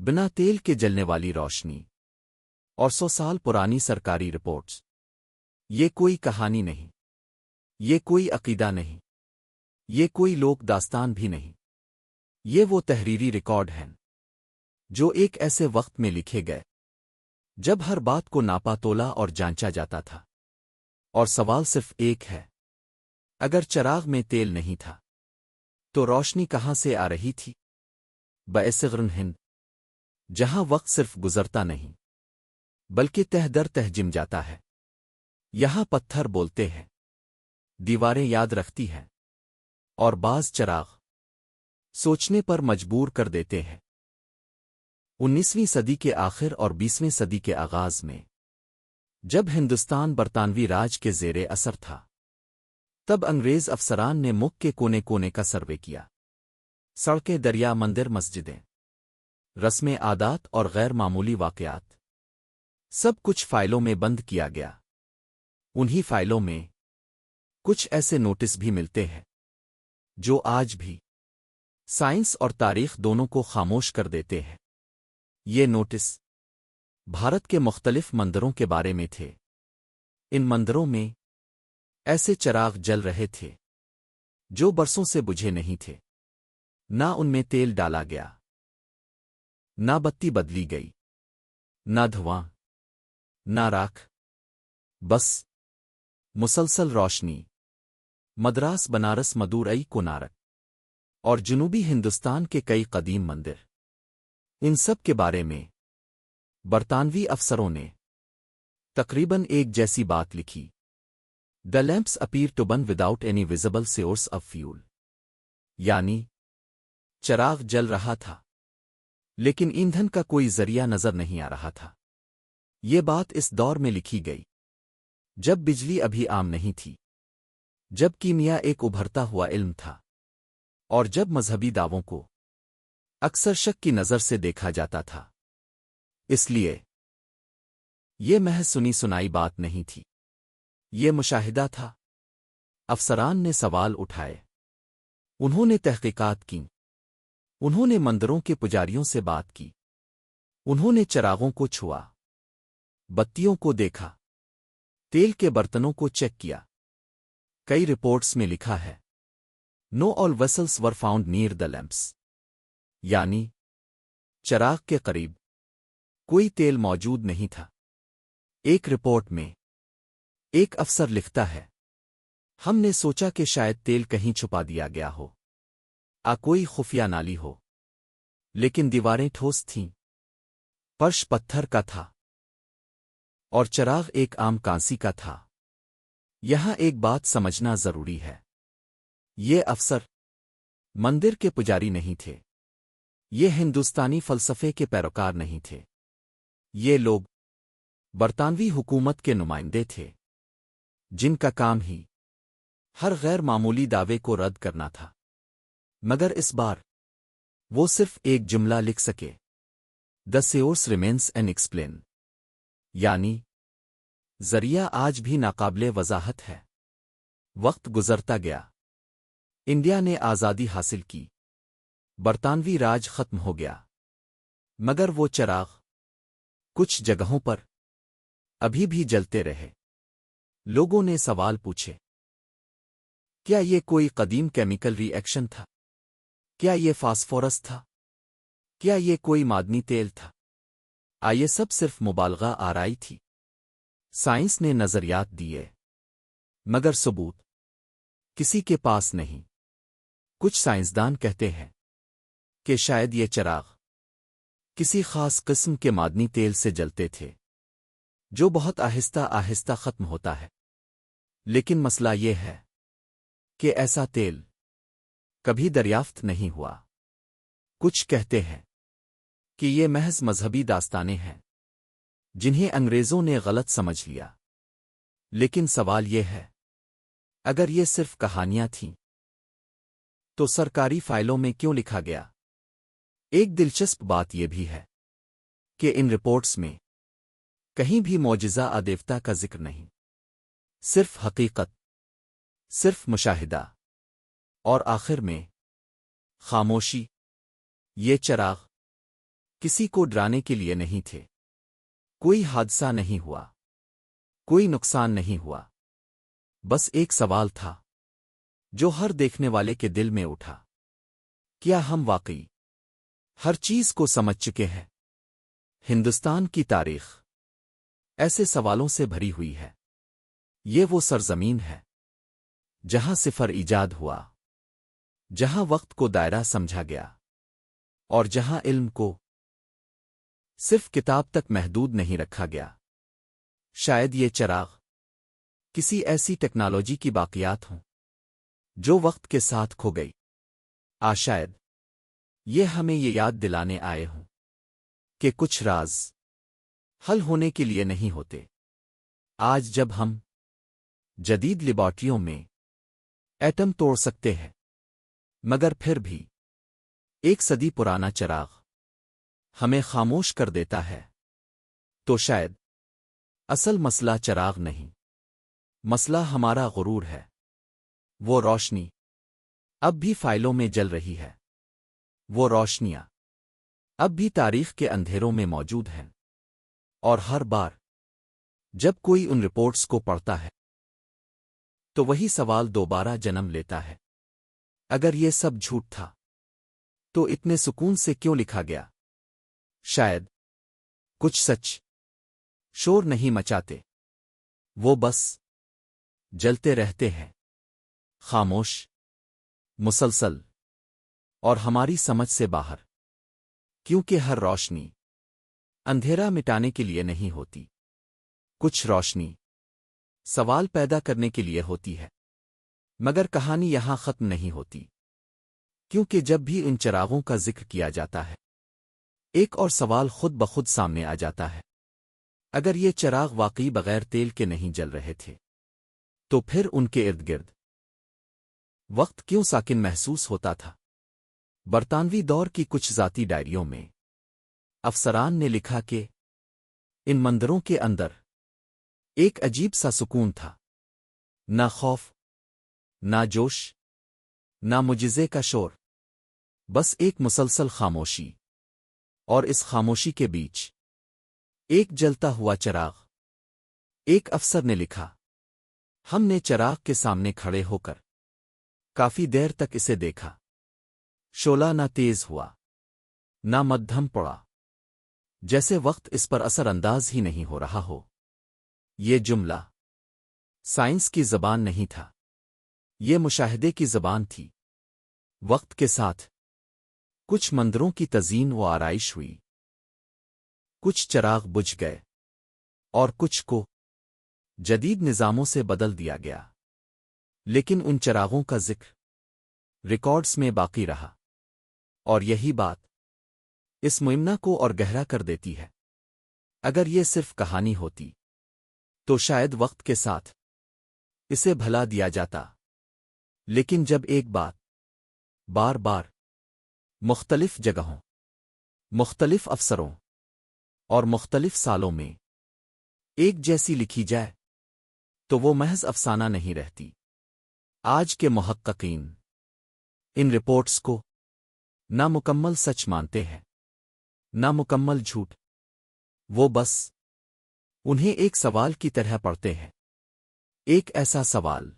بنا تیل کے جلنے والی روشنی اور 100 سال پرانی سرکاری رپورٹس۔ یہ کوئی کہانی نہیں، یہ کوئی عقیدہ نہیں، یہ کوئی لوک داستان بھی نہیں، یہ وہ تحریری ریکارڈ ہیں جو ایک ایسے وقت میں لکھے گئے جب ہر بات کو ناپا تولا اور جانچا جاتا تھا۔ اور سوال صرف ایک ہے، اگر چراغ میں تیل نہیں تھا تو روشنی کہاں سے آ رہی تھی؟ بصغرن ہند، جہاں وقت صرف گزرتا نہیں بلکہ تہ در تہ جم جاتا ہے، یہاں پتھر بولتے ہیں، دیواریں یاد رکھتی ہیں، اور بعض چراغ سوچنے پر مجبور کر دیتے ہیں۔ 19ویں صدی کے آخر اور 20ویں صدی کے آغاز میں جب ہندوستان برطانوی راج کے زیر اثر تھا، تب انگریز افسران نے ملک کے کونے کونے کا سروے کیا۔ سڑکیں، دریا، مندر، مسجدیں، رسمیں، عادات اور غیر معمولی واقعات، سب کچھ فائلوں میں بند کیا گیا۔ انہی فائلوں میں کچھ ایسے نوٹس بھی ملتے ہیں جو آج بھی سائنس اور تاریخ دونوں کو خاموش کر دیتے ہیں۔ یہ نوٹس بھارت کے مختلف مندروں کے بارے میں تھے۔ ان مندروں میں ایسے چراغ جل رہے تھے جو برسوں سے بجھے نہیں تھے، نہ ان میں تیل ڈالا گیا، نہ بتی بدلی گئی، نہ دھواں، نہ راکھ، بس مسلسل روشنی۔ مدراس، بنارس، مدورئی، کونارک اور جنوبی ہندوستان کے کئی قدیم مندر، ان سب کے بارے میں برطانوی افسروں نے تقریباً ایک جیسی بات لکھی: The lamps appear to burn without any visible source of fuel۔ یعنی چراغ جل رہا تھا لیکن ایندھن کا کوئی ذریعہ نظر نہیں آ رہا تھا۔ یہ بات اس دور میں لکھی گئی جب بجلی ابھی عام نہیں تھی، جب کیمیا ایک ابھرتا ہوا علم تھا، اور جب مذہبی دعووں کو اکثر شک کی نظر سے دیکھا جاتا تھا۔ اس لیے یہ محض سنی سنائی بات نہیں تھی، یہ مشاہدہ تھا۔ افسران نے سوال اٹھائے، انہوں نے تحقیقات کیں، انہوں نے مندروں کے پجاریوں سے بات کی، انہوں نے چراغوں کو چھوا، بتیوں کو دیکھا، تیل کے برتنوں کو چیک کیا۔ کئی رپورٹس میں لکھا ہے No all vessels were found near the lamps۔ یعنی چراغ کے قریب کوئی تیل موجود نہیں تھا۔ ایک رپورٹ میں ایک افسر لکھتا ہے، ہم نے سوچا کہ شاید تیل کہیں چھپا دیا گیا ہو، کوئی خفیہ نالی ہو، لیکن دیواریں ٹھوس تھیں، فرش پتھر کا تھا، اور چراغ ایک عام کانسی کا تھا۔ یہاں ایک بات سمجھنا ضروری ہے، یہ افسر مندر کے پجاری نہیں تھے، یہ ہندوستانی فلسفے کے پیروکار نہیں تھے، یہ لوگ برطانوی حکومت کے نمائندے تھے جن کا کام ہی ہر غیر معمولی دعوے کو رد کرنا تھا۔ مگر اس بار وہ صرف ایک جملہ لکھ سکے: The source remains unexplained۔ یعنی ذریعہ آج بھی ناقابل وضاحت ہے۔ وقت گزرتا گیا، انڈیا نے آزادی حاصل کی، برطانوی راج ختم ہو گیا، مگر وہ چراغ کچھ جگہوں پر ابھی بھی جلتے رہے۔ لوگوں نے سوال پوچھے، کیا یہ کوئی قدیم کیمیکل ری ایکشن تھا؟ کیا یہ فاسفورس تھا؟ کیا یہ کوئی معدنی تیل تھا؟ یہ سب صرف مبالغہ آرائی تھی؟ سائنس نے نظریات دیے مگر ثبوت کسی کے پاس نہیں۔ کچھ سائنسدان کہتے ہیں کہ شاید یہ چراغ کسی خاص قسم کے معدنی تیل سے جلتے تھے جو بہت آہستہ آہستہ ختم ہوتا ہے، لیکن مسئلہ یہ ہے کہ ایسا تیل کبھی دریافت نہیں ہوا۔ کچھ کہتے ہیں کہ یہ محض مذہبی داستانیں ہیں جنہیں انگریزوں نے غلط سمجھ لیا، لیکن سوال یہ ہے، اگر یہ صرف کہانیاں تھیں تو سرکاری فائلوں میں کیوں لکھا گیا؟ ایک دلچسپ بات یہ بھی ہے کہ ان رپورٹس میں کہیں بھی معجزہ دیوتا کا ذکر نہیں، صرف حقیقت، صرف مشاہدہ، اور آخر میں خاموشی۔ یہ چراغ کسی کو ڈرانے کے لیے نہیں تھے۔ کوئی حادثہ نہیں ہوا، کوئی نقصان نہیں ہوا، بس ایک سوال تھا جو ہر دیکھنے والے کے دل میں اٹھا، کیا ہم واقعی ہر چیز کو سمجھ چکے ہیں؟ ہندوستان کی تاریخ ایسے سوالوں سے بھری ہوئی ہے۔ یہ وہ سرزمین ہے جہاں صفر ایجاد ہوا، جہاں وقت کو دائرہ سمجھا گیا، اور جہاں علم کو صرف کتاب تک محدود نہیں رکھا گیا۔ شاید یہ چراغ کسی ایسی ٹیکنالوجی کی باقیات ہوں جو وقت کے ساتھ کھو گئی۔ شاید یہ ہمیں یہ یاد دلانے آئے ہوں کہ کچھ راز حل ہونے کے لیے نہیں ہوتے۔ آج جب ہم جدید لیبارٹریوں میں ایٹم توڑ سکتے ہیں، مگر پھر بھی ایک صدی پرانا چراغ ہمیں خاموش کر دیتا ہے، تو شاید اصل مسئلہ چراغ نہیں، مسئلہ ہمارا غرور ہے۔ وہ روشنی اب بھی فائلوں میں جل رہی ہے، وہ روشنیاں اب بھی تاریخ کے اندھیروں میں موجود ہیں، اور ہر بار جب کوئی ان رپورٹس کو پڑھتا ہے تو وہی سوال دوبارہ جنم لیتا ہے، اگر یہ سب جھوٹ تھا تو اتنے سکون سے کیوں لکھا گیا؟ شاید کچھ سچ شور نہیں مچاتے، وہ بس جلتے رہتے ہیں، خاموش، مسلسل، اور ہماری سمجھ سے باہر، کیونکہ ہر روشنی اندھیرا مٹانے کے لیے نہیں ہوتی، کچھ روشنی سوال پیدا کرنے کے لیے ہوتی ہے۔ مگر کہانی یہاں ختم نہیں ہوتی، کیونکہ جب بھی ان چراغوں کا ذکر کیا جاتا ہے ایک اور سوال خود بخود سامنے آ جاتا ہے۔ اگر یہ چراغ واقعی بغیر تیل کے نہیں جل رہے تھے تو پھر ان کے ارد گرد وقت کیوں ساکن محسوس ہوتا تھا؟ برطانوی دور کی کچھ ذاتی ڈائریوں میں افسران نے لکھا کہ ان مندروں کے اندر ایک عجیب سا سکون تھا، نہ خوف، نہ جوش، نہ معجزے کا شور، بس ایک مسلسل خاموشی، اور اس خاموشی کے بیچ ایک جلتا ہوا چراغ۔ ایک افسر نے لکھا، ہم نے چراغ کے سامنے کھڑے ہو کر کافی دیر تک اسے دیکھا، شعلہ نہ تیز ہوا نہ مدھم پڑا، جیسے وقت اس پر اثر انداز ہی نہیں ہو رہا ہو۔ یہ جملہ سائنس کی زبان نہیں تھا، یہ مشاہدے کی زبان تھی۔ وقت کے ساتھ کچھ مندروں کی تزئین و آرائش ہوئی، کچھ چراغ بجھ گئے، اور کچھ کو جدید نظاموں سے بدل دیا گیا، لیکن ان چراغوں کا ذکر ریکارڈز میں باقی رہا، اور یہی بات اس مہمہ کو اور گہرا کر دیتی ہے۔ اگر یہ صرف کہانی ہوتی تو شاید وقت کے ساتھ اسے بھلا دیا جاتا، لیکن جب ایک بات بار بار مختلف جگہوں، مختلف افسروں اور مختلف سالوں میں ایک جیسی لکھی جائے تو وہ محض افسانہ نہیں رہتی۔ آج کے محققین ان رپورٹس کو نامکمل سچ مانتے ہیں، نامکمل جھوٹ، وہ بس انہیں ایک سوال کی طرح پڑھتے ہیں، ایک ایسا سوال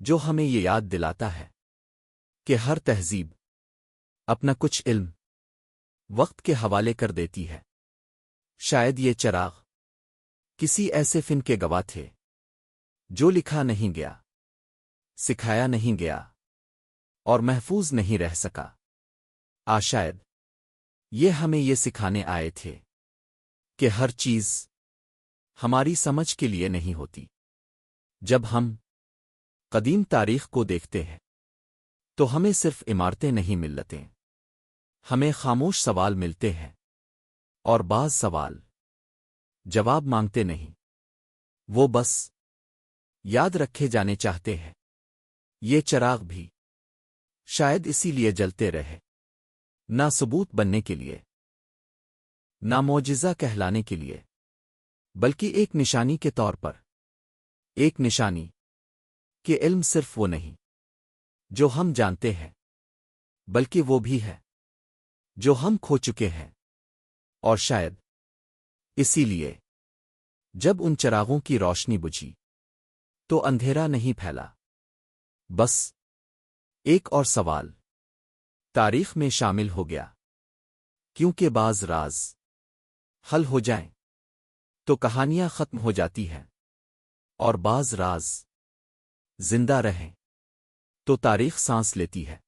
جو ہمیں یہ یاد دلاتا ہے کہ ہر تہذیب اپنا کچھ علم وقت کے حوالے کر دیتی ہے۔ شاید یہ چراغ کسی ایسے فن کے گواہ تھے جو لکھا نہیں گیا، سکھایا نہیں گیا، اور محفوظ نہیں رہ سکا۔ شاید یہ ہمیں یہ سکھانے آئے تھے کہ ہر چیز ہماری سمجھ کے لیے نہیں ہوتی۔ جب ہم قدیم تاریخ کو دیکھتے ہیں تو ہمیں صرف عمارتیں نہیں ملتیں، ہمیں خاموش سوال ملتے ہیں، اور بعض سوال جواب مانگتے نہیں، وہ بس یاد رکھے جانے چاہتے ہیں۔ یہ چراغ بھی شاید اسی لیے جلتے رہے، نہ ثبوت بننے کے لیے، نہ معجزہ کہلانے کے لیے، بلکہ ایک نشانی کے طور پر، ایک نشانی کہ علم صرف وہ نہیں جو ہم جانتے ہیں، بلکہ وہ بھی ہے جو ہم کھو چکے ہیں، اور شاید اسی لیے جب ان چراغوں کی روشنی بجھی تو اندھیرا نہیں پھیلا۔ بس ایک اور سوال تاریخ میں شامل ہو گیا، کیونکہ بعض راز حل ہو جائیں تو کہانیاں ختم ہو جاتی ہیں، اور بعض راز زندہ رہیں تو تاریخ سانس لیتی ہے۔